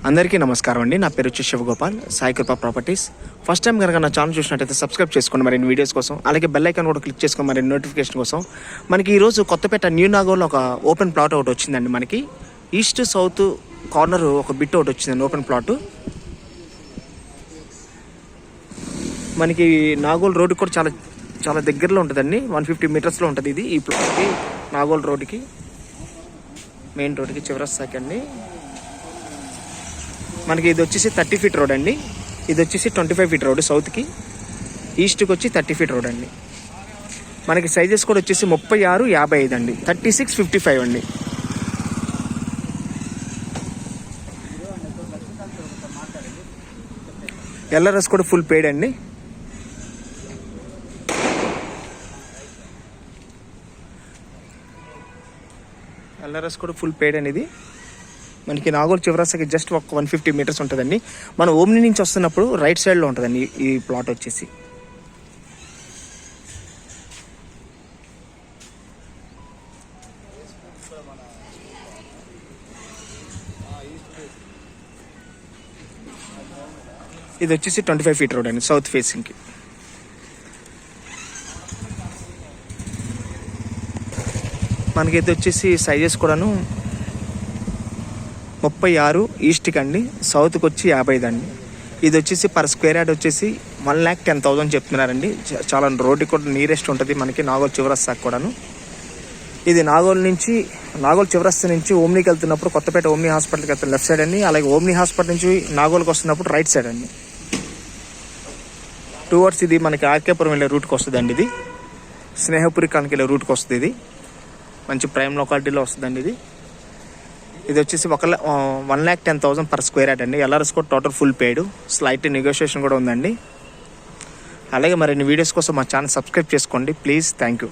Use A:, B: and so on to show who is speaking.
A: అందరికీ నమస్కారం అండి. నా పేరు వచ్చి శివగోపాల్, సాయి కృప ప్రాపర్టీస్. ఫస్ట్ టైం కనుక నా ఛానల్ చూసినట్టయితే సబ్స్క్రైబ్ చేసుకోండి మరిన్ని వీడియోస్ కోసం. అలాగే బెల్ ఐకాన్ కూడా క్లిక్ చేసుకోండి మరిన్ని నోటిఫికేషన్ కోసం. మనకి ఈరోజు కొత్తపేట న్యూ నాగోల్లో ఒక ఓపెన్ ప్లాట్ ఒకటి వచ్చిందండి. మనకి ఈస్ట్ సౌత్ కార్నర్ ఒక బిట్ ఒకటి వచ్చిందండి, ఓపెన్ ప్లాట్. మనకి నాగోల్ రోడ్డు కూడా చాలా చాలా దగ్గరలో ఉంటుందండి. 150 మీటర్స్లో ఉంటుంది ఇది. ఈ ప్లాట్కి నాగోల్ రోడ్డుకి, మెయిన్ రోడ్డుకి చివరస్తాకి అండి. మనకి ఇది వచ్చేసి 30 ఫీట్ రోడ్ అండి. ఇది వచ్చేసి 25 ఫీట్ రోడ్ సౌత్కి. ఈస్ట్కి వచ్చి 30 ఫీట్ రోడ్ అండి. మనకి సైజెస్ కూడా వచ్చేసి 36, 55 అండి. 36, 55 అండి. ఎల్ఆర్ఎస్ కూడా ఫుల్ పెయిడ్ అండి. ఎల్ఆర్ఎస్ కూడా ఫుల్ పెయిడ్ అనేది. మనకి నాగోల్ చివరసకి జస్ట్ ఒక 150 మీటర్స్ ఉంటుందండి. మనం ఓమ్ని నుంచి వస్తున్నప్పుడు రైట్ సైడ్లో ఉంటుందండి ఈ ప్లాట్ వచ్చేసి. ఇది వచ్చేసి 25 ఫీట్ రోడ్ అండి, సౌత్ ఫేసింగ్కి. మనకి ఇది వచ్చేసి సైజెస్ కూడాను 36 ఈస్ట్కి అండి, సౌత్కి వచ్చి 55 అండి. ఇది వచ్చేసి పర్ స్క్వేర్ యార్డ్ వచ్చేసి 1,10,000 చెప్తున్నారండి. చాలా రోడ్డు కూడా నియరెస్ట్ ఉంటుంది మనకి నాగోల్ చివరస్తాకి కూడాను. ఇది నాగోల్ చివరస్తా నుంచి ఓమ్నీకి వెళ్తున్నప్పుడు కొత్తపేట ఓమ్నీ హాస్పిటల్కి వెళ్తున్న లెఫ్ట్ సైడ్ అండి. అలాగే ఓమ్నీ హాస్పిటల్ నుంచి నాగోల్కి వస్తున్నప్పుడు రైట్ సైడ్ అండి. టువర్డ్స్ ఇది మనకి ఆర్కేపురం వెళ్ళే రూట్కి వస్తుంది అండి. ఇది స్నేహపురి కానికి వెళ్ళే రూట్కి వస్తుంది. ఇది మంచి ప్రైమ్ లొకాలిటీలో వస్తుందండి. ఇది వచ్చేసి 1,10,000 పర్ స్క్వేర్ యార్డ్ అండి. ఎల్ఆర్ఎస్ కూడా total full paid, slight negotiation కూడా ఉందండి. అలాగే మరిన్ని వీడియోస్ కోసం మా ఛానల్ సబ్స్క్రైబ్ చేసుకోండి ప్లీజ్. Thank you.